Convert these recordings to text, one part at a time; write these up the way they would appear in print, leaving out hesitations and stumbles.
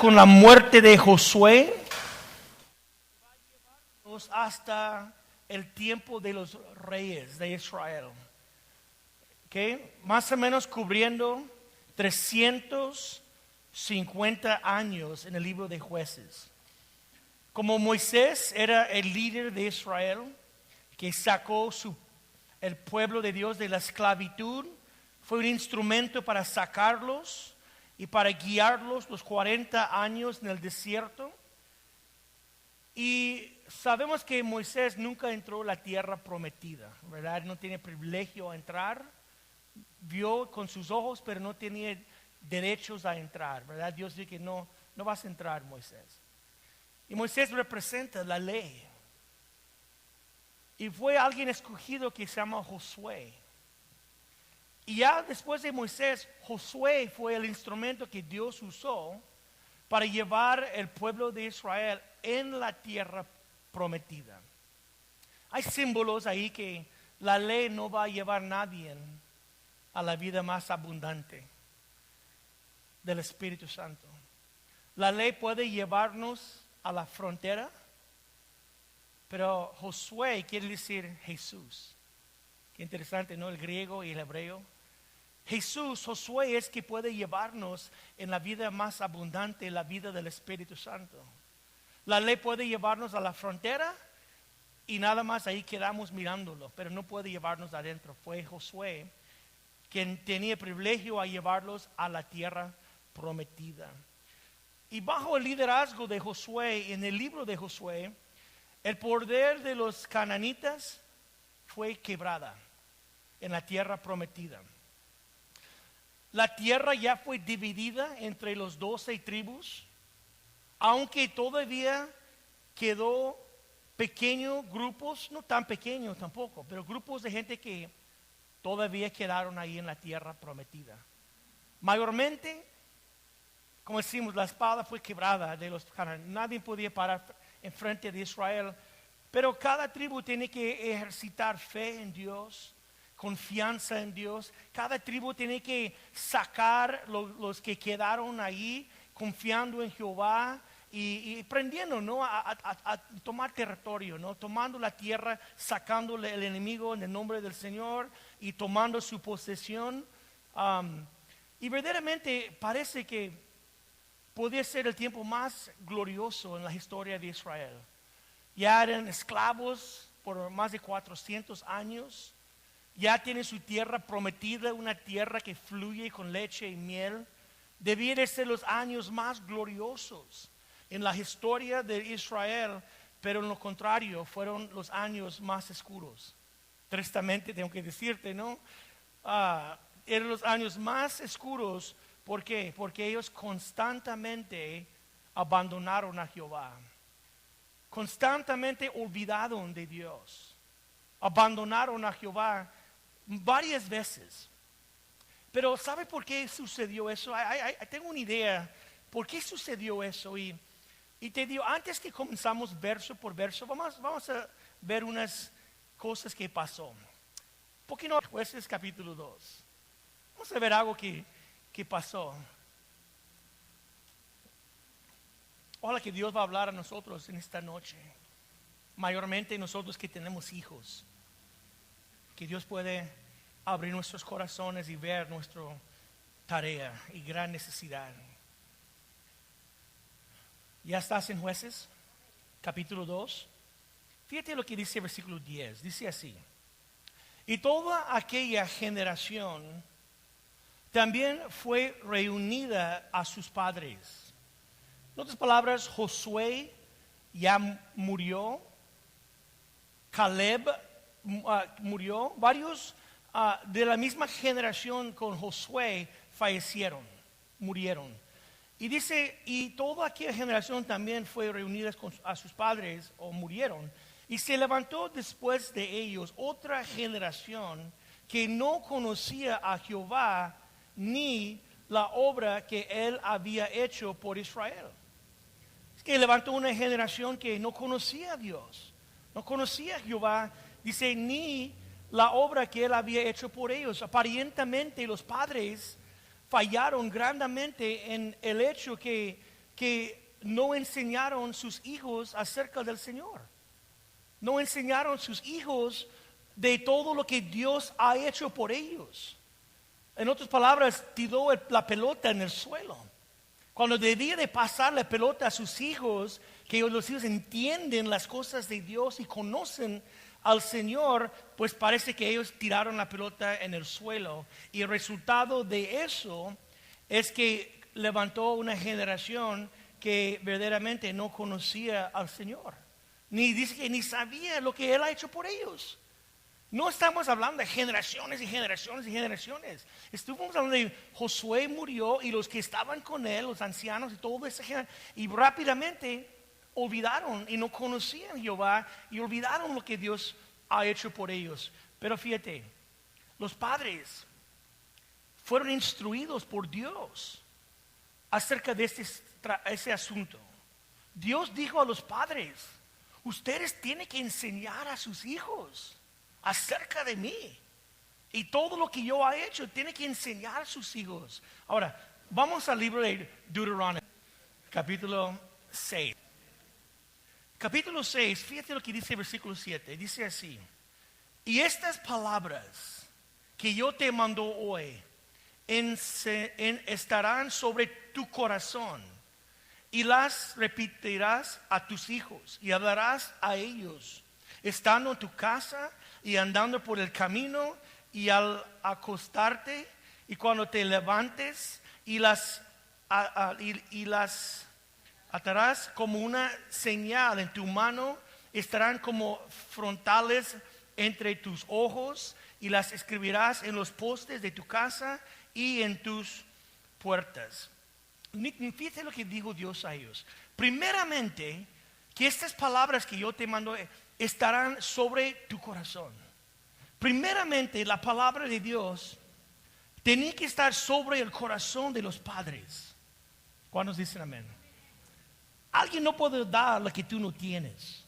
con la muerte de Josué hasta el tiempo de los reyes de Israel. ¿Okay? Más o menos cubriendo 350 años en el libro de Jueces. Como Moisés era el líder de Israel, que sacó el pueblo de Dios de la esclavitud, fue un instrumento para sacarlos y para guiarlos los 40 años en el desierto. Y sabemos que Moisés nunca entró a la tierra prometida, ¿verdad? No tiene privilegio a entrar. Vio con sus ojos, pero no tenía derechos a entrar, ¿verdad? Dios dice que no vas a entrar, Moisés. Y Moisés representa la ley. Y fue alguien escogido que se llama Josué. Y ya después de Moisés, Josué fue el instrumento que Dios usó para llevar el pueblo de Israel en la tierra prometida. Hay símbolos ahí que la ley no va a llevar a nadie a la vida más abundante del Espíritu Santo. La ley puede llevarnos a la frontera, pero Josué quiere decir Jesús. Qué interesante, ¿no? El griego y el hebreo. Josué es que puede llevarnos en la vida más abundante, la vida del Espíritu Santo. La ley puede llevarnos a la frontera y nada más ahí quedamos mirándolo, pero no puede llevarnos adentro. Fue Josué quien tenía privilegio a llevarlos a la tierra prometida. Y bajo el liderazgo de Josué, en el libro de Josué, el poder de los cananitas fue quebrada en la tierra prometida. La tierra ya fue dividida entre los 12 tribus, aunque todavía quedó pequeños grupos, no tan pequeños tampoco, pero grupos de gente que todavía quedaron ahí en la tierra prometida. Mayormente, como decimos, la espada fue quebrada de los cananitas. Nadie podía parar enfrente de Israel, pero cada tribu tiene que ejercitar fe en Dios, confianza en Dios. Cada tribu tiene que sacar los que quedaron ahí, confiando en Jehová y aprendiendo, ¿no? a tomar territorio, ¿no? Tomando la tierra, sacándole el enemigo en el nombre del Señor y tomando su posesión. Y verdaderamente parece que podía ser el tiempo más glorioso en la historia de Israel. Ya eran esclavos por más de 400 años. Ya tienen su tierra prometida, una tierra que fluye con leche y miel. Debían de ser los años más gloriosos en la historia de Israel, pero en lo contrario fueron los años más oscuros. Tristemente tengo que decirte, ¿no? Eran los años más oscuros. ¿Por qué? Porque ellos constantemente abandonaron a Jehová. Constantemente olvidaron de Dios. Abandonaron a Jehová varias veces. Pero ¿sabe por qué sucedió eso? Tengo una idea por qué sucedió eso. Y te digo, antes que comenzamos verso por verso, vamos a ver unas cosas que pasó. Un poquito Jueces capítulo 2. Vamos a ver algo que pasó. Ojalá que Dios va a hablar a nosotros en esta noche. Mayormente nosotros que tenemos hijos. Que Dios puede abrir nuestros corazones y ver nuestra tarea y gran necesidad. ¿Ya estás en Jueces? Capítulo 2. Fíjate lo que dice el versículo 10. Dice así. Y toda aquella generación también fue reunida a sus padres. En otras palabras, Josué ya murió. Caleb murió. Varios de la misma generación con Josué murieron. Y dice, y toda aquella generación también fue reunida a sus padres o murieron. Y se levantó después de ellos otra generación que no conocía a Jehová ni la obra que él había hecho por Israel. Es que levantó una generación que no conocía a Dios, no conocía a Jehová, dice, ni la obra que él había hecho por ellos. Aparentemente los padres fallaron grandemente en el hecho que que no enseñaron sus hijos acerca del Señor. No enseñaron sus hijos de todo lo que Dios ha hecho por ellos. En otras palabras, tiró la pelota en el suelo. Cuando debía de pasar la pelota a sus hijos, que los hijos entienden las cosas de Dios y conocen al Señor, pues parece que ellos tiraron la pelota en el suelo. Y el resultado de eso es que levantó una generación que verdaderamente no conocía al Señor. Dice que ni sabía lo que Él ha hecho por ellos. No estamos hablando de generaciones y generaciones y generaciones. Estuvimos hablando de Josué murió y los que estaban con él, los ancianos y todo ese generación, y rápidamente olvidaron y no conocían a Jehová y olvidaron lo que Dios ha hecho por ellos. Pero fíjate, los padres fueron instruidos por Dios acerca de ese asunto. Dios dijo a los padres: ustedes tienen que enseñar a sus hijos acerca de mí y todo lo que yo he hecho. Tiene que enseñar a sus hijos. Ahora, vamos al libro de Deuteronomio, capítulo 6. Capítulo 6, fíjate lo que dice el versículo 7. Dice así: y estas palabras que yo te mando hoy estarán sobre tu corazón, y las repetirás a tus hijos y hablarás a ellos, estando en tu casa y andando por el camino y al acostarte y cuando te levantes, y las atarás como una señal en tu mano, estarán como frontales entre tus ojos, y las escribirás en los postes de tu casa y en tus puertas. Fíjate lo que dijo Dios a ellos. Primeramente, que estas palabras que yo te mando estarán sobre tu corazón. Primeramente, la palabra de Dios tenía que estar sobre el corazón de los padres. ¿Cuántos dicen amén? Alguien no puede dar lo que tú no tienes.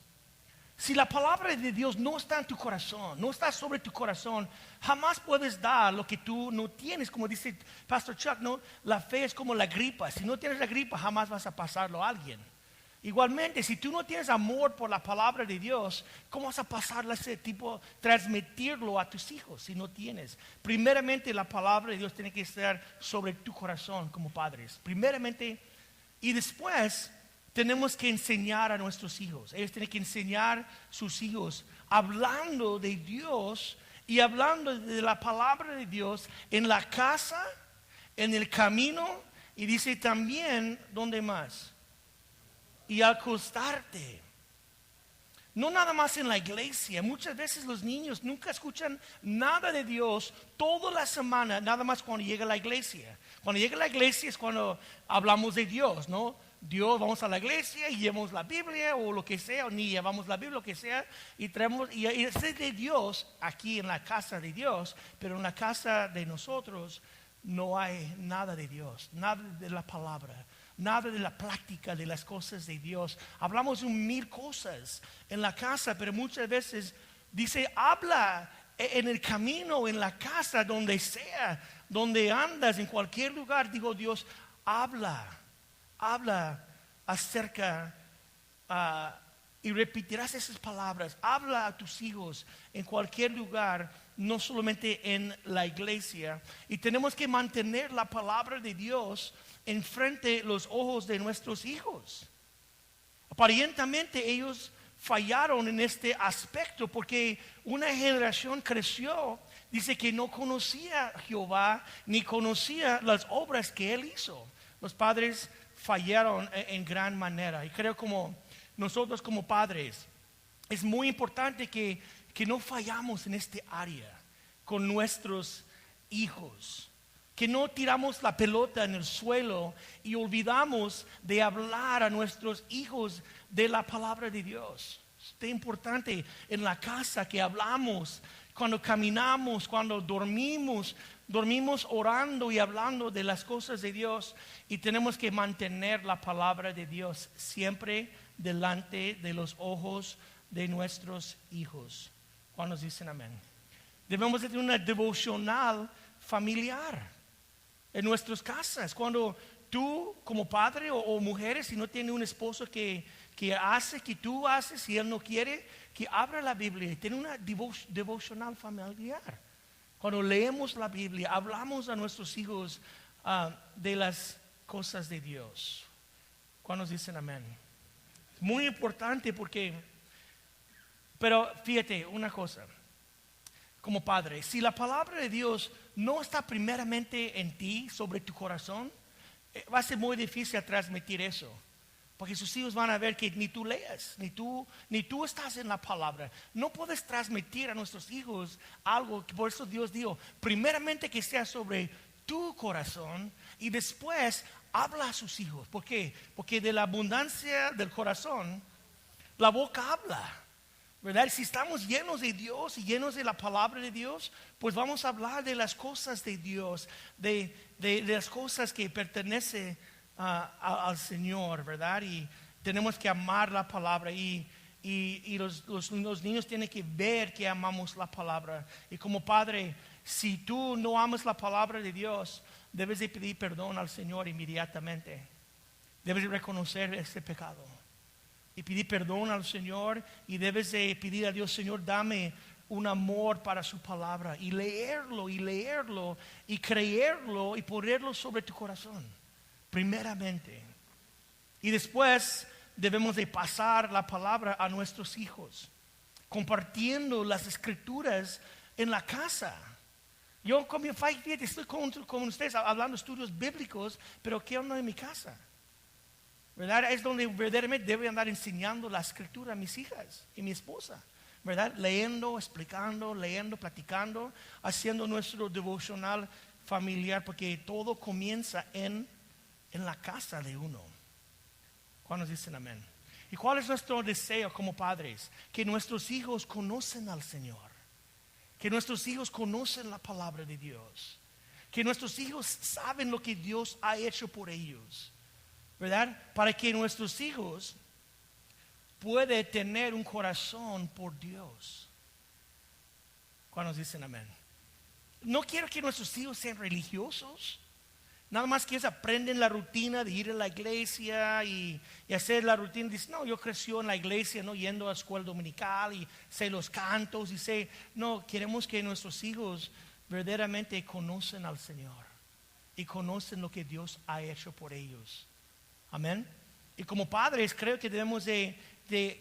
Si la palabra de Dios no está en tu corazón, no está sobre tu corazón, jamás puedes dar lo que tú no tienes. Como dice Pastor Chuck, ¿no? La fe es como la gripa. Si no tienes la gripa, jamás vas a pasarlo a alguien. Igualmente, si tú no tienes amor por la palabra de Dios, ¿cómo vas a pasarle ese tipo, transmitirlo a tus hijos si no tienes? Primeramente, la palabra de Dios tiene que estar sobre tu corazón como padres. Primeramente, y después tenemos que enseñar a nuestros hijos. Ellos tienen que enseñar a sus hijos hablando de Dios y hablando de la palabra de Dios en la casa, en el camino, y dice también, ¿dónde más? Y acostarte. No nada más en la iglesia. Muchas veces los niños nunca escuchan nada de Dios toda la semana, nada más cuando llega a la iglesia. Cuando llega a la iglesia es cuando hablamos de Dios, ¿no? Dios, vamos a la iglesia y llevamos la Biblia o lo que sea, o ni llevamos la Biblia, lo que sea, y traemos, y es de Dios aquí en la casa de Dios, pero en la casa de nosotros no hay nada de Dios, nada de la palabra, nada de la práctica de las cosas de Dios. Hablamos de 1000 cosas en la casa, pero muchas veces dice, habla en el camino, en la casa, donde sea, donde andas, en cualquier lugar. Digo, Dios, habla acerca y repetirás esas palabras. Habla a tus hijos en cualquier lugar, no solamente en la iglesia. Y tenemos que mantener la palabra de Dios enfrente de los ojos de nuestros hijos. Aparentemente ellos fallaron en este aspecto porque una generación creció, dice que no conocía a Jehová ni conocía las obras que Él hizo. Los padres fallaron en gran manera, y creo como nosotros como padres es muy importante que no fallamos en este área con nuestros hijos, que no tiramos la pelota en el suelo y olvidamos de hablar a nuestros hijos de la palabra de Dios. Es importante en la casa que hablamos, cuando caminamos, cuando dormimos orando y hablando de las cosas de Dios, y tenemos que mantener la palabra de Dios siempre delante de los ojos de nuestros hijos. ¿Cuántos dicen amén? Debemos de tener una devocional familiar en nuestras casas. Cuando tú como padre o mujeres, si no tiene un esposo que hace, que tú haces, si él no quiere, que abra la Biblia y tiene una devocional familiar. Cuando leemos la Biblia, hablamos a nuestros hijos de las cosas de Dios. ¿Cuántos dicen amén? Es muy importante pero fíjate una cosa, como padre, si la palabra de Dios no está primeramente en ti, sobre tu corazón, va a ser muy difícil transmitir eso. Porque sus hijos van a ver que ni tú lees, ni tú estás en la palabra. No puedes transmitir a nuestros hijos algo, por eso Dios dijo, primeramente que sea sobre tu corazón y después habla a sus hijos. ¿Por qué? Porque de la abundancia del corazón, la boca habla. ¿Verdad? Si estamos llenos de Dios y llenos de la palabra de Dios, pues vamos a hablar de las cosas de Dios, de las cosas que pertenecen al Señor, ¿verdad? Y tenemos que amar la palabra y los niños tienen que ver que amamos la palabra. Y como padre, si tú no amas la palabra de Dios, debes de pedir perdón al Señor inmediatamente. Debes de reconocer ese pecado y pedir perdón al Señor, y debes de pedir a Dios, Señor, dame un amor para su palabra, y leerlo y creerlo y ponerlo sobre tu corazón primeramente. Y después debemos de pasar la palabra a nuestros hijos, compartiendo las escrituras en la casa. Yo estoy con ustedes hablando estudios bíblicos, pero ¿qué onda en mi casa? ¿Verdad? Es donde verdaderamente debo andar enseñando la escritura a mis hijas y mi esposa, ¿verdad? Leyendo, explicando, platicando, haciendo nuestro devocional familiar, porque todo comienza en la casa de uno. ¿Cuántos dicen amén? ¿Y cuál es nuestro deseo como padres? Que nuestros hijos conocen al Señor, que nuestros hijos conocen la palabra de Dios, que nuestros hijos saben lo que Dios ha hecho por ellos, ¿verdad? Para que nuestros hijos puedan tener un corazón por Dios. ¿Cuántos dicen amén? No quiero que nuestros hijos sean religiosos. Nada más que ellos aprenden la rutina de ir a la iglesia y hacer la rutina. Dicen, no, yo crecí en la iglesia, no yendo a la escuela dominical y sé los cantos y sé. No, queremos que nuestros hijos verdaderamente conocen al Señor y conocen lo que Dios ha hecho por ellos. Amén. Y como padres creo que debemos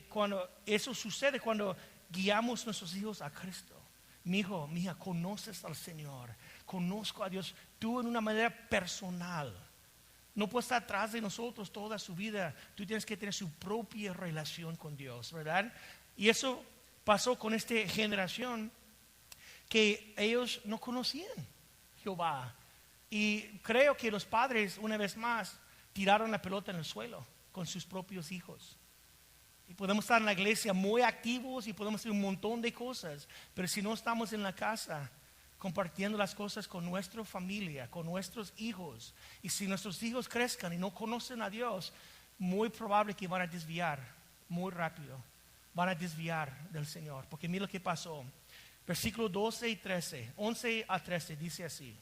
cuando eso sucede, cuando guiamos a nuestros hijos a Cristo. Mi hijo, mi hija, conoces al Señor, conozco a Dios, tú en una manera personal. No puedes estar atrás de nosotros toda su vida. Tú tienes que tener su propia relación con Dios, ¿verdad? Y eso pasó con esta generación, que ellos no conocían Jehová. Y creo que los padres, una vez más, tiraron la pelota en el suelo con sus propios hijos. Y podemos estar en la iglesia muy activos y podemos hacer un montón de cosas, pero si no estamos en la casa compartiendo las cosas con nuestra familia, con nuestros hijos, y si nuestros hijos crezcan y no conocen a Dios, muy probable que van a desviar muy rápido, van a desviar del Señor. Porque mira lo que pasó. Versículos 12 y 13, 11 a 13 dice así: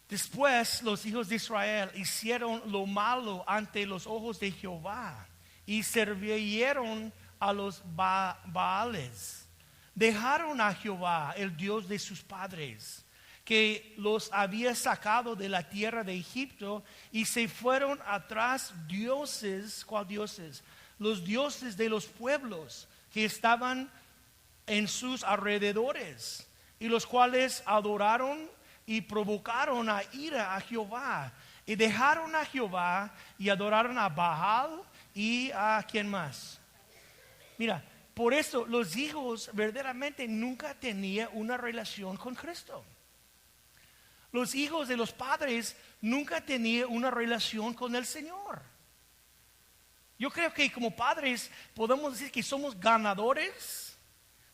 después los hijos de Israel hicieron lo malo ante los ojos de Jehová y sirvieron a los Baales. Dejaron a Jehová, el Dios de sus padres, que los había sacado de la tierra de Egipto, y se fueron atrás dioses. ¿Cuál dioses? Los dioses de los pueblos que estaban en sus alrededores, y los cuales adoraron y provocaron a ira a Jehová, y dejaron a Jehová y adoraron a Baal y a ¿quién más? Mira, por eso los hijos verdaderamente nunca tenían una relación con Cristo. Los hijos de los padres nunca tenían una relación con el Señor. Yo creo que como padres podemos decir que somos ganadores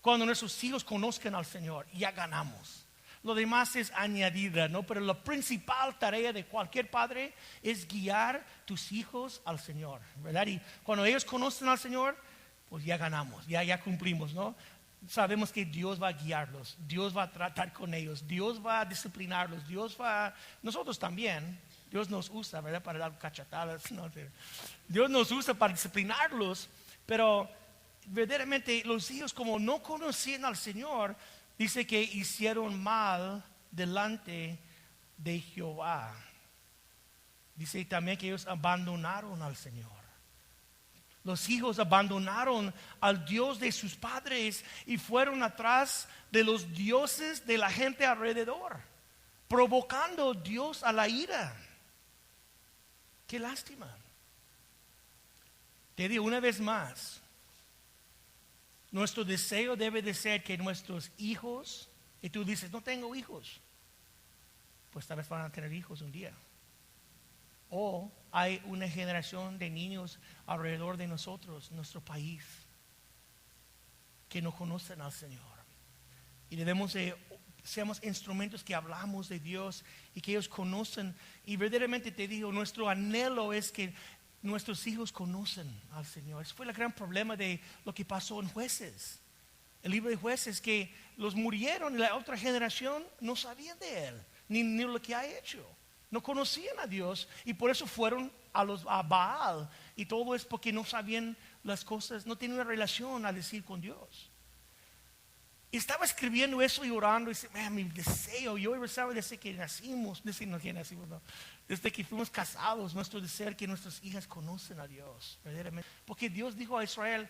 cuando nuestros hijos conozcan al Señor. Ya ganamos. Lo demás es añadida, ¿no? Pero la principal tarea de cualquier padre es guiar tus hijos al Señor, ¿verdad? Y cuando ellos conocen al Señor, pues ya ganamos, ya cumplimos, ¿no? Sabemos que Dios va a guiarlos, Dios va a tratar con ellos, Dios va a disciplinarlos, nosotros también, Dios nos usa, ¿verdad? Para dar cachetadas. No sé. Dios nos usa para disciplinarlos, pero verdaderamente los hijos, como no conocían al Señor, dice que hicieron mal delante de Jehová. Dice también que ellos abandonaron al Señor. Los hijos abandonaron al Dios de sus padres y fueron atrás de los dioses de la gente alrededor, provocando a Dios a la ira. Qué lástima. Te digo una vez más, nuestro deseo debe de ser que nuestros hijos, y tú dices, no tengo hijos, pues tal vez van a tener hijos un día. O hay una generación de niños alrededor de nosotros, nuestro país, que no conocen al Señor. Y debemos de seamos instrumentos que hablamos de Dios y que ellos conocen. Y verdaderamente te digo, nuestro anhelo es que nuestros hijos conocen al Señor. Ese fue el gran problema de lo que pasó en Jueces. El libro de Jueces, que los murieron y la otra generación no sabían de Él, ni lo que ha hecho. No conocían a Dios y por eso fueron a Baal. Y todo es porque no sabían las cosas, no tenían una relación a decir con Dios. Y estaba escribiendo eso y orando y dice, mi deseo, yo rezaba desde que nacimos, desde que fuimos casados, nuestro deseo es que nuestras hijas conocen a Dios, verdaderamente. Porque Dios dijo a Israel,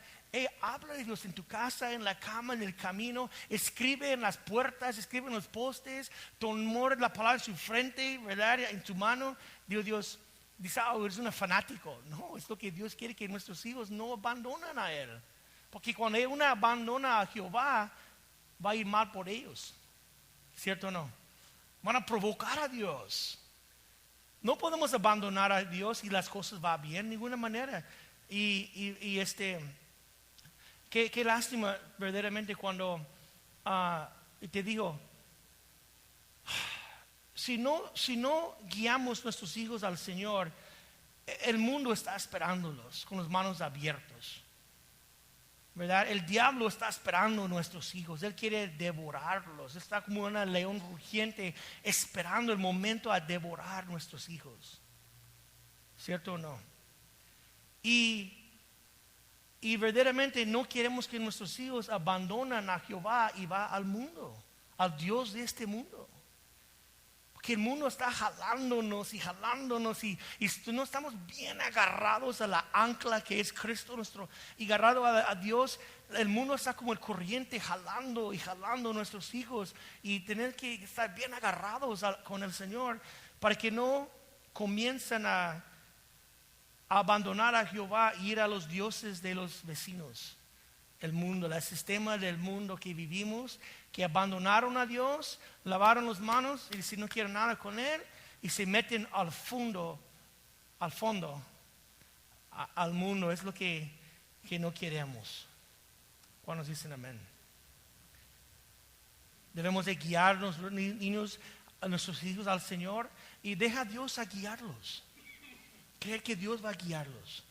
habla de Dios en tu casa, en la cama, en el camino, escribe en las puertas, escribe en los postes, tomó la palabra en su frente, ¿verdad? En tu mano. Dios dice, eres un fanático. No, es lo que Dios quiere, que nuestros hijos no abandonen a Él. Porque cuando uno abandona a Jehová, va a ir mal por ellos, ¿cierto o no? Van a provocar a Dios. No podemos abandonar a Dios y las cosas van bien de ninguna manera. Y qué lástima verdaderamente cuando te digo, si no guiamos nuestros hijos al Señor, el mundo está esperándolos con las manos abiertas. ¿Verdad? El diablo está esperando a nuestros hijos. Él quiere devorarlos. Está como un león rugiente esperando el momento a devorar nuestros hijos. ¿Cierto o no? Y verdaderamente no queremos que nuestros hijos abandonen a Jehová y va al mundo, al Dios de este mundo. Porque el mundo está jalándonos y no estamos bien agarrados a la ancla que es Cristo nuestro, y agarrado a Dios. El mundo está como el corriente jalando a nuestros hijos, y tener que estar bien agarrados con el Señor para que no comiencen a abandonar a Jehová e ir a los dioses de los vecinos. El mundo, el sistema del mundo que vivimos, que abandonaron a Dios, lavaron las manos y si no quieren nada con Él, y se meten al fondo, al mundo. Es lo que no queremos. ¿Cuántos dicen amén? Debemos de guiarnos, los niños, a nuestros hijos al Señor, y deja a Dios a guiarlos. Creer que Dios va a guiarlos.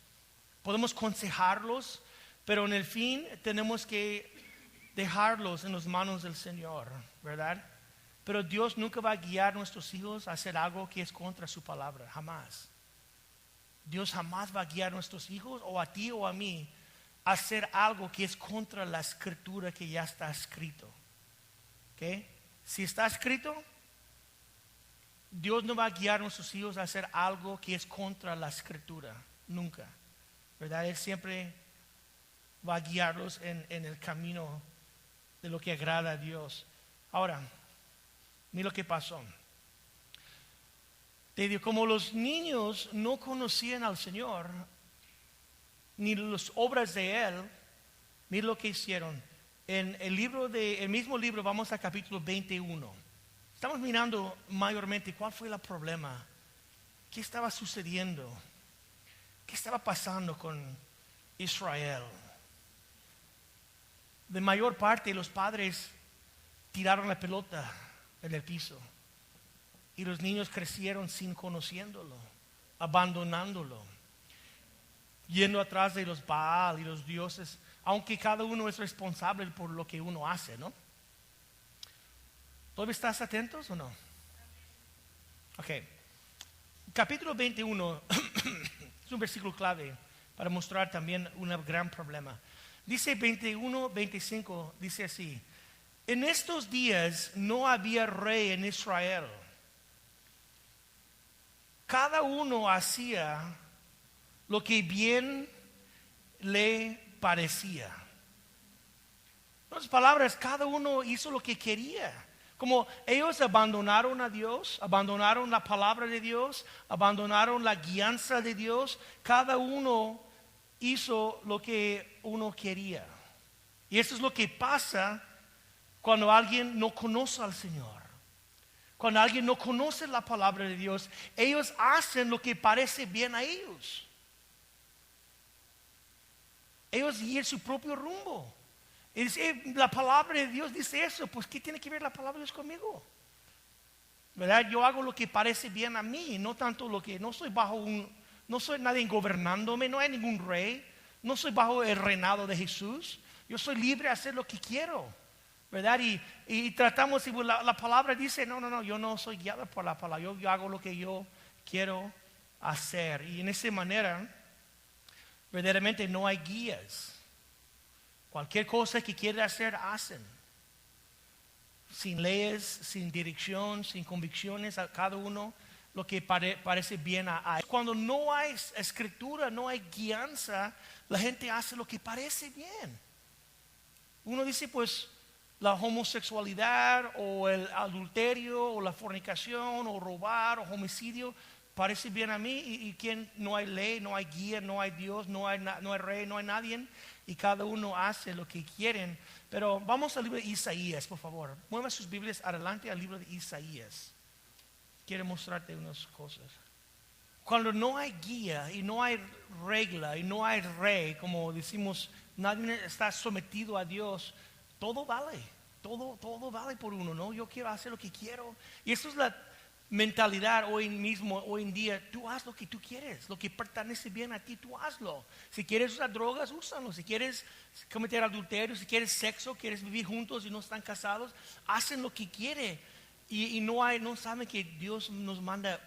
Podemos aconsejarlos, pero en el fin tenemos que dejarlos en las manos del Señor, ¿verdad? Pero Dios nunca va a guiar a nuestros hijos a hacer algo que es contra su palabra, jamás. Dios jamás va a guiar a nuestros hijos o a ti o a mí a hacer algo que es contra la escritura que ya está escrito. ¿Ok? Si está escrito, Dios no va a guiar a nuestros hijos a hacer algo que es contra la escritura, nunca, ¿verdad? Él siempre va a guiarlos en el camino de lo que agrada a Dios. Ahora, mira lo que pasó. Te digo, como los niños no conocían al Señor, ni las obras de Él, mira lo que hicieron. En el mismo libro, vamos al capítulo 21. Estamos mirando mayormente cuál fue el problema. ¿Qué estaba sucediendo? ¿Qué estaba pasando con Israel? De mayor parte los padres tiraron la pelota en el piso y los niños crecieron sin conociéndolo, abandonándolo, yendo atrás de los Baal y los dioses, aunque cada uno es responsable por lo que uno hace, ¿no? ¿Todavía estás atentos o no? Ok. capítulo 21 es un versículo clave para mostrar también un gran problema. Dice 21, 25, dice así: en estos días no había rey en Israel. Cada uno hacía lo que bien le parecía. En otras palabras, cada uno hizo lo que quería. Como ellos abandonaron a Dios, abandonaron la palabra de Dios, abandonaron la guianza de Dios, cada uno hizo lo que uno quería. Y eso es lo que pasa cuando alguien no conoce al Señor. Cuando alguien no conoce la palabra de Dios, ellos hacen lo que parece bien a ellos. Ellos guían su propio rumbo. Y dice, la palabra de Dios dice eso, pues ¿qué tiene que ver la palabra de Dios conmigo? ¿Verdad? Yo hago lo que parece bien a mí, no tanto lo que, no soy nadie gobernándome, no hay ningún rey, no soy bajo el reinado de Jesús. Yo soy libre de hacer lo que quiero, ¿verdad? Y tratamos, y la palabra dice, no, yo no soy guiado por la palabra, yo hago lo que yo quiero hacer. Y en esa manera, verdaderamente no hay guías. Cualquier cosa que quieren hacer, hacen. Sin leyes, sin dirección, sin convicciones, a cada uno lo que parece bien a. Cuando no hay escritura, no hay guianza, la gente hace lo que parece bien. Uno dice, pues, la homosexualidad, o el adulterio, o la fornicación, o robar, o homicidio, parece bien a mí. Y quien no hay ley, no hay guía, no hay Dios, no hay rey, no hay nadie. Y cada uno hace lo que quieren. Pero vamos al libro de Isaías, por favor. Muevan sus Biblias adelante al libro de Isaías. Quiero mostrarte unas cosas. Cuando no hay guía y no hay regla y no hay rey, como decimos, nadie está sometido a Dios, todo vale. Todo vale por uno, ¿no? Yo quiero hacer lo que quiero. Y eso es la mentalidad hoy en día. Tú haz lo que tú quieres, lo que pertenece bien a ti, tú hazlo. Si quieres usar drogas, úsalo. Si quieres cometer adulterio, si quieres sexo, quieres vivir juntos y no están casados, hacen lo que quieren. Y no saben que Dios nos manda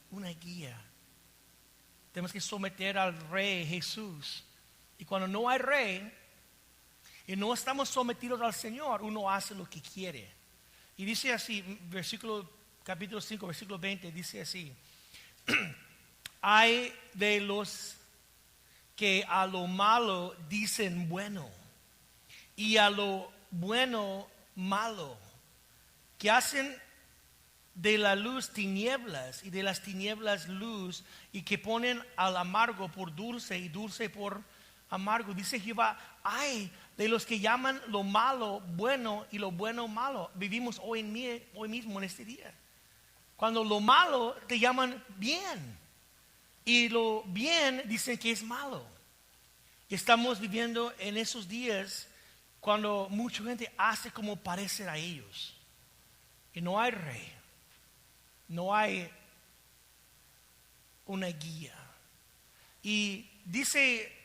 una guía. Tenemos que someter al Rey Jesús. Y cuando no hay rey y no estamos sometidos al Señor, uno hace lo que quiere. Y dice así, capítulo 5, versículo 20, dice así: hay de los que a lo malo dicen bueno, y a lo bueno malo, que hacen de la luz tinieblas y de las tinieblas luz, y que ponen al amargo por dulce y dulce por amargo. Dice Jehová, ay de los que llaman lo malo bueno y lo bueno malo. Vivimos hoy mismo en este día. Cuando lo malo te llaman bien y lo bien dicen que es malo. Y estamos viviendo en esos días cuando mucha gente hace como parece a ellos. Y no hay rey, no hay una guía. Y dice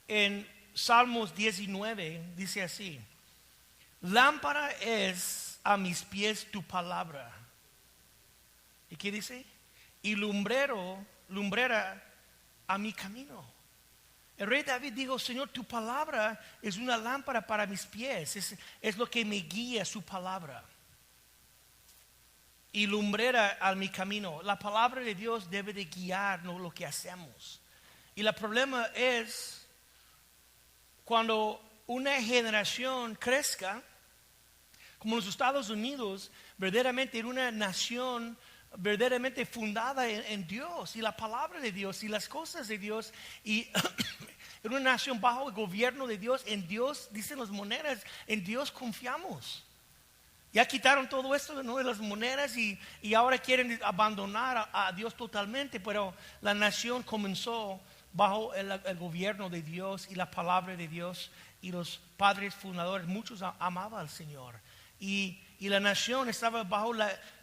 en Salmos 19, dice así: lámpara es a mis pies tu palabra. ¿Y qué dice? Y lumbrera a mi camino. El rey David dijo, Señor, tu palabra es una lámpara para mis pies. Es lo que me guía, su palabra. Y lumbrera a mi camino. La palabra de Dios debe de guiarnos lo que hacemos. Y el problema es cuando una generación crezca, como los Estados Unidos, verdaderamente en una nación verdaderamente fundada en Dios y la palabra de Dios y las cosas de Dios, y en una nación bajo el gobierno de Dios. En Dios, dicen las monedas, en Dios confiamos. Ya quitaron todo esto, ¿no?, de las monedas, y ahora quieren abandonar a Dios totalmente. Pero la nación comenzó bajo el gobierno de Dios y la palabra de Dios, y los padres fundadores, muchos amaban al Señor, y la nación estaba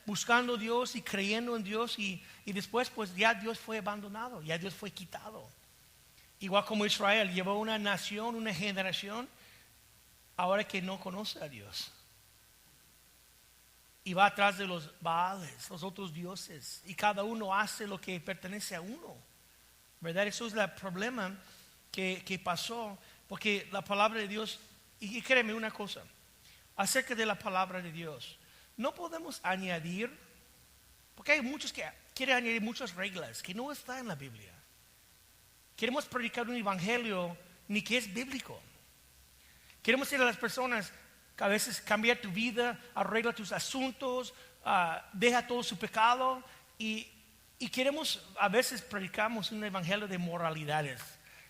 buscando a Dios y creyendo en Dios, y después pues ya Dios fue abandonado, ya Dios fue quitado. Igual como Israel llevó una nación, una generación, ahora que no conoce a Dios. y va atrás de los Baales, los otros dioses, y cada uno hace lo que pertenece a uno, ¿verdad? Eso es el problema que pasó, porque la palabra de Dios, y créeme una cosa, acerca de la palabra de Dios, no podemos añadir, porque hay muchos que quieren añadir muchas reglas que no están en la Biblia. Queremos predicar un evangelio ni que es bíblico. Queremos decirle a las personas que a veces cambia tu vida, arregla tus asuntos, deja todo su pecado y queremos, a veces predicamos un evangelio de moralidades.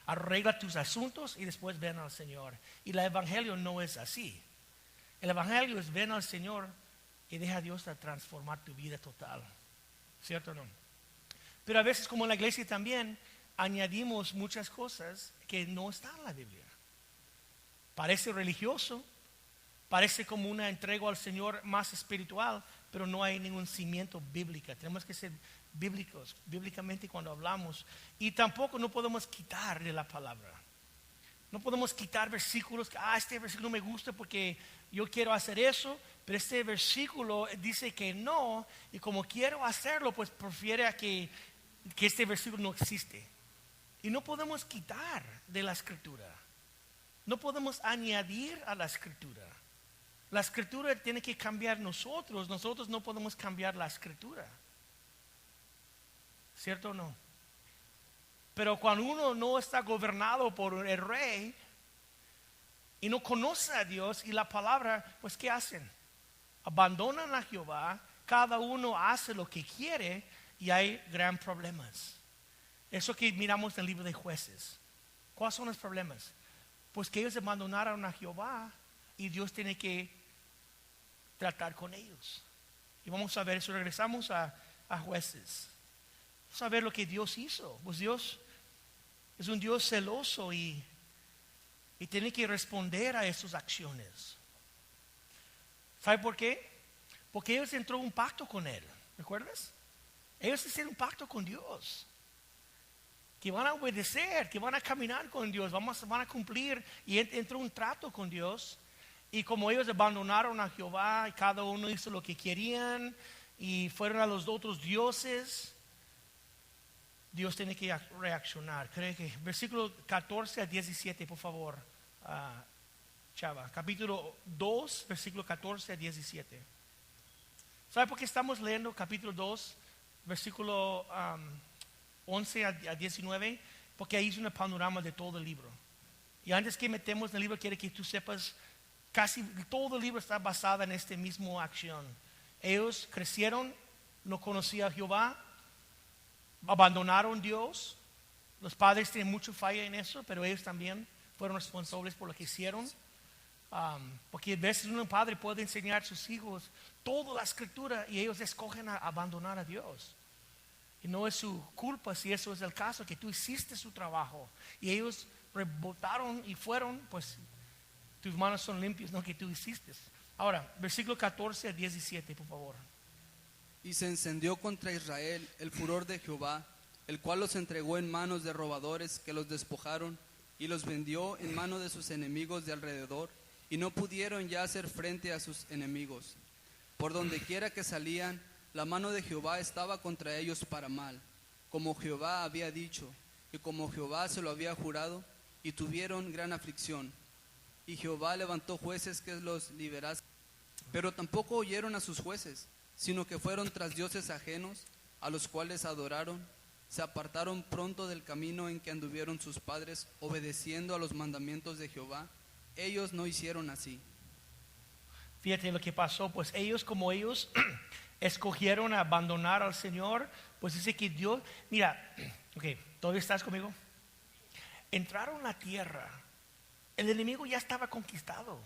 Arregla tus asuntos y después ven al Señor. Y el evangelio no es así. El evangelio es ven al Señor y deja a Dios a transformar tu vida total. ¿Cierto o no? Pero a veces, como en la iglesia también, añadimos muchas cosas que no están en la Biblia. Parece religioso, parece como una entrega al Señor más espiritual, pero no hay ningún cimiento bíblico. Tenemos que ser bíblicos, bíblicamente cuando hablamos. Y tampoco no podemos quitar de la palabra. No podemos quitar versículos que, este versículo me gusta porque yo quiero hacer eso, pero este versículo dice que no, y como quiero hacerlo, pues prefiere a que este versículo no existe. Y no podemos quitar de la escritura. No podemos añadir a la escritura. La escritura tiene que cambiar nosotros. Nosotros no podemos cambiar la escritura. ¿Cierto o no? Pero cuando uno no está gobernado por el rey y no conoce a Dios y la palabra, pues ¿qué hacen? Abandonan a Jehová, cada uno hace lo que quiere y hay gran problemas. Eso que miramos en el libro de Jueces. ¿Cuáles son los problemas? Pues que ellos abandonaron a Jehová y Dios tiene que tratar con ellos. Y vamos a ver eso, regresamos a Jueces. Vamos a ver lo que Dios hizo. Pues Dios es un Dios celoso y tiene que responder a esas acciones. ¿Sabe por qué? Porque ellos entró en un pacto con Él. ¿Recuerdas? Ellos hicieron un pacto con Dios. Que van a obedecer, que van a caminar con Dios, van a cumplir. Y entró un trato con Dios. Y como ellos abandonaron a Jehová y cada uno hizo lo que querían y fueron a los otros dioses, Dios tiene que reaccionar. Creo que versículo 14 a 17, por favor, Chava. Capítulo 2, versículo 14 a 17. ¿Sabe por qué estamos leyendo capítulo 2, versículo 11 a 19? Porque ahí es un panorama de todo el libro. Y antes que metemos en el libro, quiero que tú sepas, casi todo el libro está basado en esta misma acción. Ellos crecieron, no conocían a Jehová, abandonaron a Dios. Los padres tienen mucha falla en eso, pero ellos también fueron responsables por lo que hicieron. Porque a veces un padre puede enseñar a sus hijos toda la escritura y ellos escogen abandonar a Dios. Y no es su culpa si eso es el caso, que tú hiciste su trabajo y ellos rebotaron y fueron, pues tus manos son limpias, no que tú hiciste. Ahora, versículo 14 a 17, por favor. Y se encendió contra Israel el furor de Jehová, el cual los entregó en manos de robadores que los despojaron y los vendió en manos de sus enemigos de alrededor, y no pudieron ya hacer frente a sus enemigos. Por donde quiera que salían, la mano de Jehová estaba contra ellos para mal, como Jehová había dicho, y como Jehová se lo había jurado, y tuvieron gran aflicción. Y Jehová levantó jueces que los liberasen, pero tampoco oyeron a sus jueces, sino que fueron tras dioses ajenos, a los cuales adoraron. Se apartaron pronto del camino en que anduvieron sus padres, obedeciendo a los mandamientos de Jehová. Ellos no hicieron así. Fíjate lo que pasó, pues ellos como ellos escogieron abandonar al Señor, pues dice que Dios, mira, ok, ¿todavía estás conmigo? Entraron a la tierra, el enemigo ya estaba conquistado.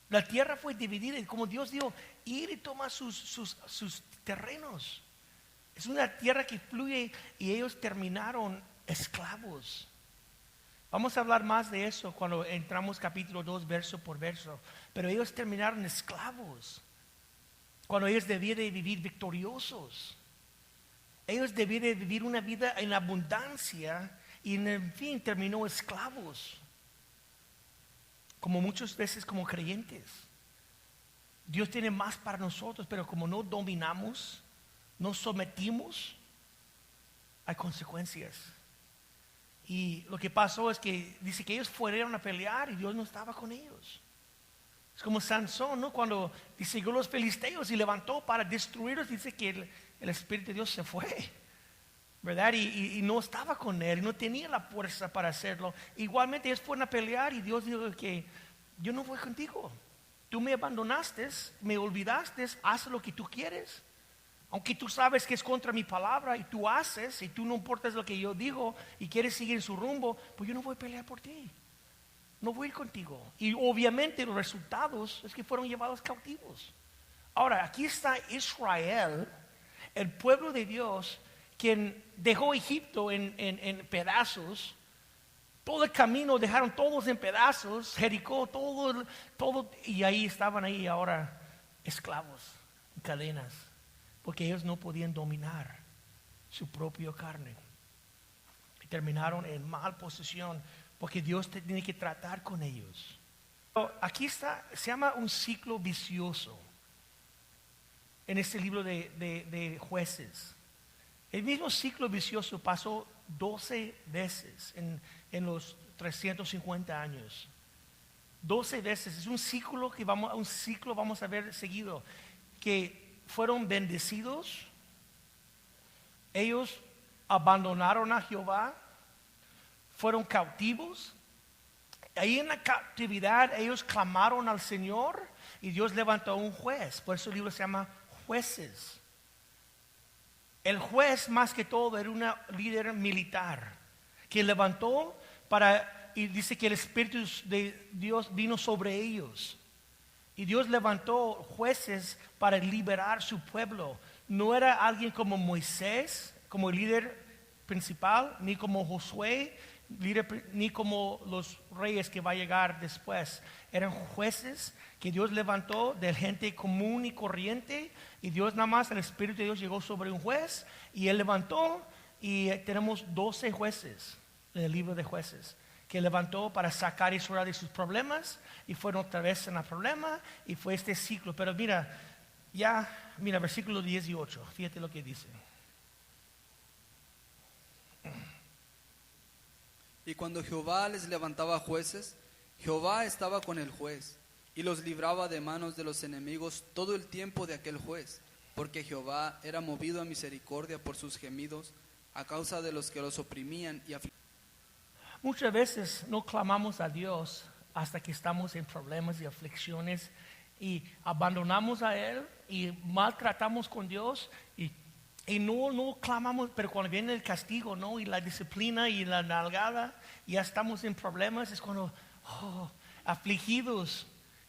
La tierra fue dividida y como Dios dijo, ir y tomar sus terrenos. Es una tierra que fluye y ellos terminaron esclavos. Vamos a hablar más de eso cuando entramos capítulo 2, verso por verso. Pero ellos terminaron esclavos. Cuando ellos debían de vivir victoriosos. Ellos debían de vivir una vida en abundancia y en fin terminó esclavos. Como muchas veces como creyentes. Dios tiene más para nosotros, pero como no dominamos, no sometimos, hay consecuencias. Y lo que pasó es que dice que ellos fueron a pelear y Dios no estaba con ellos. Es como Sansón, ¿no? Cuando siguió los filisteos y levantó para destruirlos, dice que el Espíritu de Dios se fue, ¿verdad? Y no estaba con él, no tenía la fuerza para hacerlo. Igualmente ellos fueron a pelear y Dios dijo que yo no voy contigo. Tú me abandonaste, me olvidaste, haz lo que tú quieres. Aunque tú sabes que es contra mi palabra y tú haces y tú no importas lo que yo digo y quieres seguir su rumbo, pues yo no voy a pelear por ti. No voy a ir contigo. Y obviamente los resultados es que fueron llevados cautivos. Ahora, aquí está Israel, el pueblo de Dios, quien dejó Egipto en pedazos. Todo el camino dejaron todos en pedazos, Jericó, todo, y ahí estaban ahí ahora esclavos, en cadenas, porque ellos no podían dominar su propia carne. Y terminaron en mal posición, porque Dios tiene que tratar con ellos. Aquí está, se llama un ciclo vicioso en este libro de Jueces. El mismo ciclo vicioso pasó 12 veces en los 350 años. 12 veces. Es un ciclo vamos a ver seguido. Que fueron bendecidos. Ellos abandonaron a Jehová. Fueron cautivos. Ahí en la cautividad ellos clamaron al Señor y Dios levantó un juez. Por eso el libro se llama Jueces. El juez más que todo era un líder militar que levantó y dice que el Espíritu de Dios vino sobre ellos. Y Dios levantó jueces para liberar su pueblo. No era alguien como Moisés, como el líder principal, ni como Josué, ni como los reyes que va a llegar después. Eran jueces que Dios levantó de gente común y corriente, y Dios nada más, el Espíritu de Dios llegó sobre un juez y él levantó, y tenemos 12 jueces en el libro de Jueces que levantó para sacar a Israel de sus problemas, y fueron otra vez en el problema, y fue este ciclo. Pero mira, versículo 18, fíjate lo que dice. Y cuando Jehová les levantaba jueces, Jehová estaba con el juez, y los libraba de manos de los enemigos todo el tiempo de aquel juez, porque Jehová era movido a misericordia por sus gemidos, a causa de los que los oprimían y afligían. Muchas veces no clamamos a Dios hasta que estamos en problemas y aflicciones, y abandonamos a Él y maltratamos con Dios, y no clamamos, pero cuando viene el castigo, ¿no? Y la disciplina y la nalgada, y ya estamos en problemas, es cuando afligidos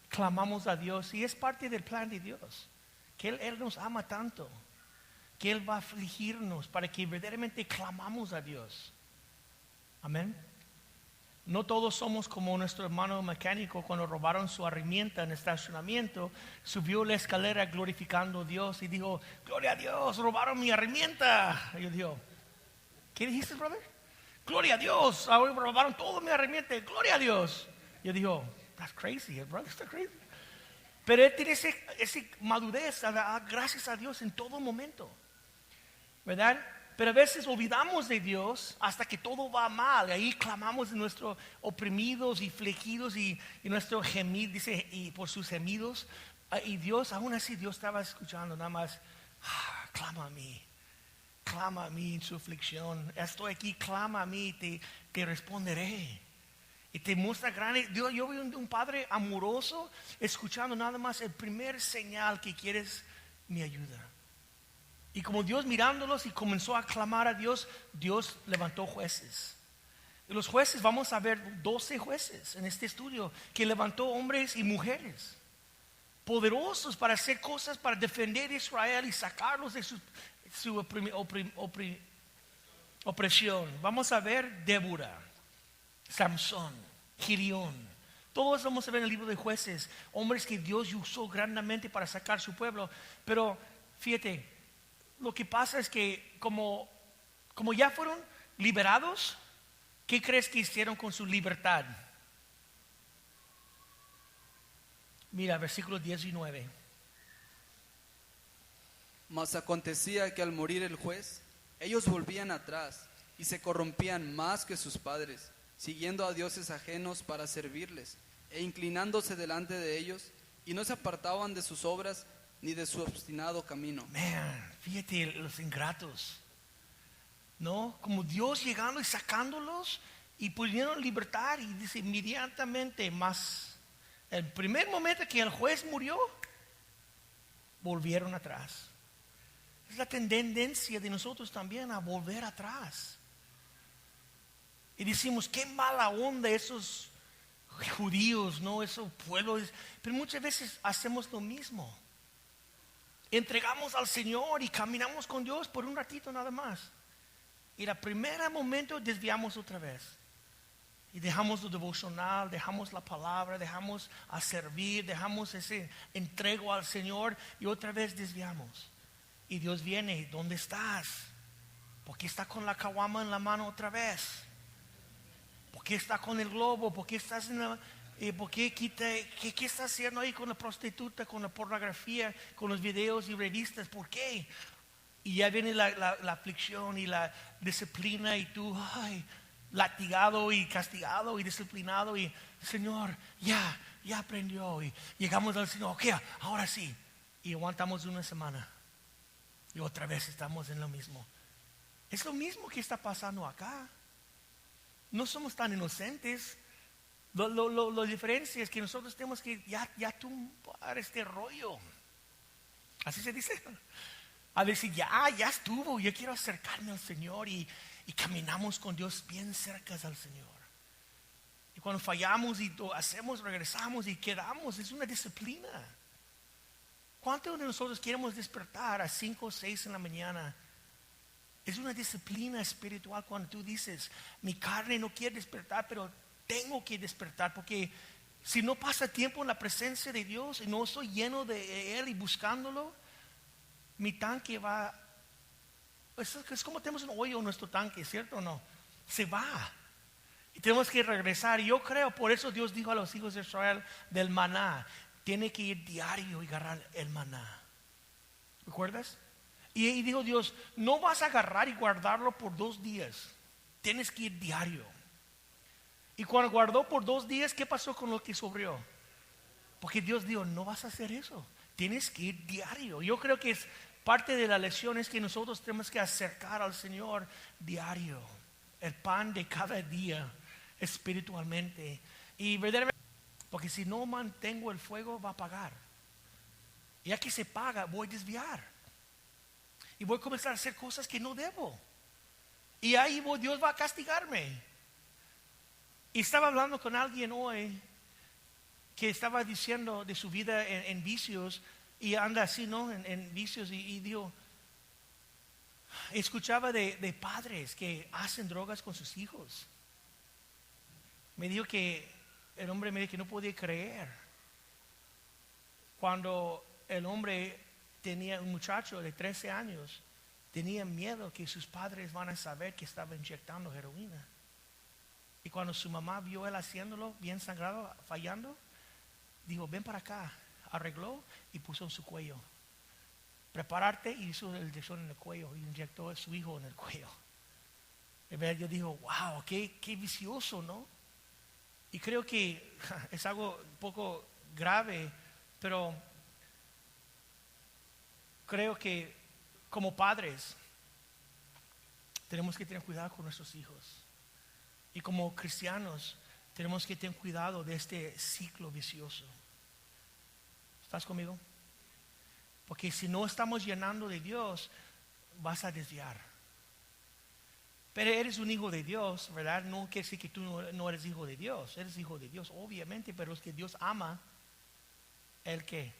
clamamos a Dios. Y es parte del plan de Dios, que Él nos ama tanto, que Él va a afligirnos para que verdaderamente clamamos a Dios. Amén. No todos somos como nuestro hermano mecánico cuando robaron su herramienta en el estacionamiento, subió la escalera glorificando a Dios y dijo: gloria a Dios, robaron mi herramienta. Y yo digo: ¿qué dijiste, brother? Gloria a Dios, robaron toda mi herramienta, gloria a Dios. Yo digo: that's crazy, brother, that's crazy. Pero él tiene esa madurez, gracias a Dios en todo momento, ¿verdad? Pero a veces olvidamos de Dios hasta que todo va mal. Y ahí clamamos de nuestros oprimidos y afligidos y nuestro gemido, dice, y por sus gemidos. Y Dios, aún así, Dios estaba escuchando nada más. Clama a mí en su aflicción. Estoy aquí, clama a mí, te responderé. Y te muestra grande. Yo veo un padre amoroso escuchando nada más el primer señal que quieres mi ayuda. Y como Dios mirándolos y comenzó a clamar a Dios, Dios levantó jueces. Y los jueces, vamos a ver 12 jueces en este estudio, que levantó hombres y mujeres poderosos para hacer cosas, para defender a Israel y sacarlos de su opresión. Vamos a ver Débora, Samson, Gideón. Todos vamos a ver en el libro de Jueces, hombres que Dios usó grandemente para sacar su pueblo. Pero fíjate, lo que pasa es que como ya fueron liberados, ¿qué crees que hicieron con su libertad? Mira, versículo 19. Mas acontecía que al morir el juez, ellos volvían atrás y se corrompían más que sus padres, siguiendo a dioses ajenos para servirles, e inclinándose delante de ellos, y no se apartaban de sus obras ni de su obstinado camino. Man, fíjate los ingratos, ¿no? Como Dios llegando y sacándolos y pudieron libertad, y dice inmediatamente, más el primer momento que el juez murió, volvieron atrás. Es la tendencia de nosotros también a volver atrás. Y decimos, qué mala onda esos judíos, ¿no? Esos pueblos. Pero muchas veces hacemos lo mismo. Entregamos al Señor y caminamos con Dios por un ratito nada más. Y el primer momento desviamos otra vez. Y dejamos lo devocional, dejamos la palabra, dejamos a servir, dejamos ese entrego al Señor y otra vez desviamos. Y Dios viene, ¿dónde estás? ¿Por qué está con la caguama en la mano otra vez? ¿Por qué está con el globo? ¿Por qué estás en la... ¿Qué está haciendo ahí con la prostituta, con la pornografía, con los videos y revistas? ¿Por qué? Y ya viene la aflicción y la disciplina y tú, latigado y castigado y disciplinado y Señor, ya aprendió. Y llegamos al Señor, ok, ahora sí. Y aguantamos una semana. Y otra vez estamos en lo mismo. Es lo mismo que está pasando acá. No somos tan inocentes. La diferencia es que nosotros tenemos que ya tumbar este rollo. Así se dice. A decir, ya estuvo. Yo quiero acercarme al Señor y caminamos con Dios bien cerca al Señor. Y cuando fallamos y hacemos, regresamos y quedamos, es una disciplina. ¿Cuántos de nosotros queremos despertar a 5 o 6 en la mañana? Es una disciplina espiritual cuando tú dices, mi carne no quiere despertar, pero tengo que despertar, porque si no pasa tiempo en la presencia de Dios y no estoy lleno de Él y buscándolo, mi tanque va, es como tenemos un hoyo en nuestro tanque, ¿cierto o no? Se va y tenemos que regresar. Y yo creo, por eso Dios dijo a los hijos de Israel del maná, tiene que ir diario y agarrar el maná. ¿Recuerdas? Y dijo Dios, no vas a agarrar y guardarlo por 2 días, tienes que ir diario. Y cuando guardó por 2 días, ¿qué pasó con lo que sobró? Porque Dios dijo, no vas a hacer eso, tienes que ir diario. Yo creo que es parte de la lección es que nosotros tenemos que acercar al Señor diario, el pan de cada día espiritualmente. Y verdaderamente, porque si no mantengo el fuego va a apagar. Y ya que se paga, voy a desviar. Y voy a comenzar a hacer cosas que no debo. Y ahí Dios va a castigarme. Y estaba hablando con alguien hoy que estaba diciendo de su vida en vicios y anda así, ¿no? En vicios y digo, escuchaba de padres que hacen drogas con sus hijos. Me dijo que el hombre me dijo que no podía creer cuando el hombre tenía un muchacho de 13 años, tenía miedo que sus padres van a saber que estaba inyectando heroína. Y cuando su mamá vio él haciéndolo, bien sangrado, fallando, dijo, ven para acá. Arregló y puso en su cuello. Prepararte y hizo el inyección en el cuello y inyectó a su hijo en el cuello. Yo digo, wow, qué vicioso, ¿no? Y creo que es algo un poco grave, pero creo que como padres tenemos que tener cuidado con nuestros hijos. Y como cristianos tenemos que tener cuidado de este ciclo vicioso. ¿Estás conmigo? Porque si no estamos llenando de Dios, vas a desviar. Pero eres un hijo de Dios, ¿verdad? No quiere decir que tú no eres hijo de Dios. Eres hijo de Dios, obviamente, pero es que Dios ama. ¿El qué?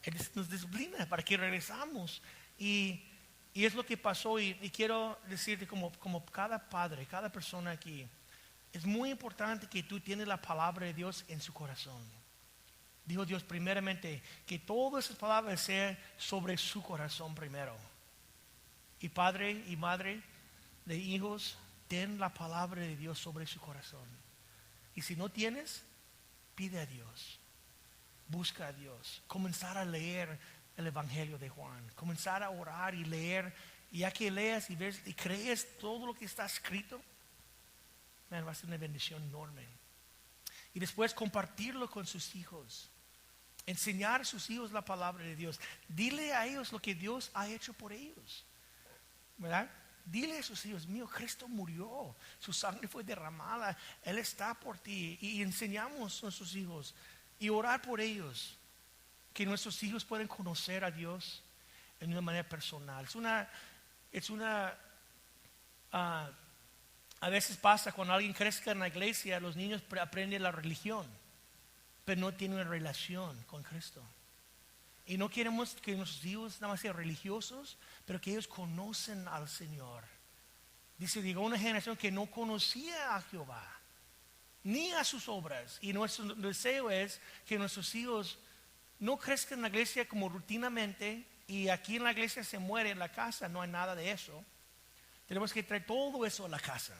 Él nos disciplina para que regresamos. Y es lo que pasó. Y quiero decirte como cada padre, cada persona aquí, es muy importante que tú tienes la palabra de Dios en su corazón. Dijo Dios primeramente que todas esas palabras sean sobre su corazón primero. Y padre y madre de hijos, ten la palabra de Dios sobre su corazón. Y si no tienes, pide a Dios. Busca a Dios. Comenzar a leer el Evangelio de Juan. Comenzar a orar y leer. Y ya que leas y ves y crees todo lo que está escrito, man, va a ser una bendición enorme. Y después compartirlo con sus hijos. Enseñar a sus hijos la palabra de Dios. Dile a ellos lo que Dios ha hecho por ellos. ¿Verdad? Dile a sus hijos, mío, Cristo murió. Su sangre fue derramada. Él está por ti. Y enseñamos a nuestros hijos. Y orar por ellos. Que nuestros hijos puedan conocer a Dios en una manera personal. A veces pasa cuando alguien crezca en la iglesia, los niños aprenden la religión, pero no tienen una relación con Cristo. Y no queremos que nuestros hijos nada más sean religiosos, pero que ellos conocen al Señor. Dice, llegó una generación que no conocía a Jehová, ni a sus obras. Y nuestro deseo es que nuestros hijos no crezcan en la iglesia como rutinamente, y aquí en la iglesia se muere, en la casa no hay nada de eso. Tenemos que traer todo eso a la casa.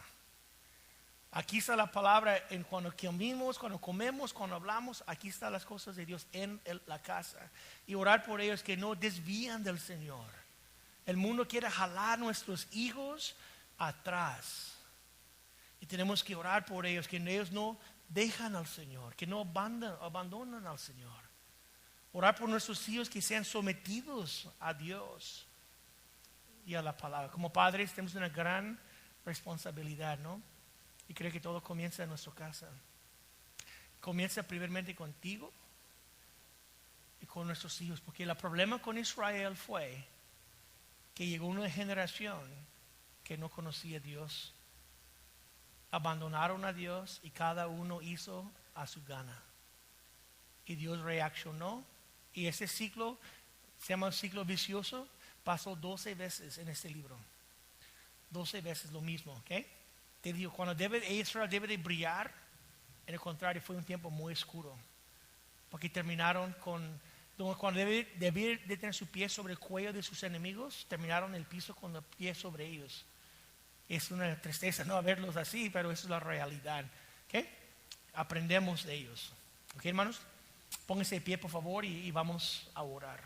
Aquí está la palabra cuando comimos, cuando comemos, cuando hablamos. Aquí están las cosas de Dios en la casa. Y orar por ellos que no desvían del Señor. El mundo quiere jalar a nuestros hijos atrás. Y tenemos que orar por ellos, que ellos no dejan al Señor, que no abandonan al Señor. Orar por nuestros hijos que sean sometidos a Dios y a la palabra. Como padres tenemos una gran responsabilidad, ¿no? Y creo que todo comienza en nuestra casa. Comienza primeramente contigo y con nuestros hijos. Porque el problema con Israel fue que llegó una generación que no conocía a Dios. Abandonaron a Dios y cada uno hizo a su gana. Y Dios reaccionó. Y ese ciclo, se llama ciclo vicioso, pasó 12 veces en este libro. 12 veces lo mismo, ¿ok? Te digo, cuando Israel debe de brillar, en el contrario, fue un tiempo muy oscuro. Porque terminaron cuando debe de tener su pie sobre el cuello de sus enemigos, terminaron el piso con el pie sobre ellos. Es una tristeza no verlos así, pero eso es la realidad, ¿ok? Aprendemos de ellos, ¿ok, hermanos? Pónganse de pie, por favor, y vamos a orar.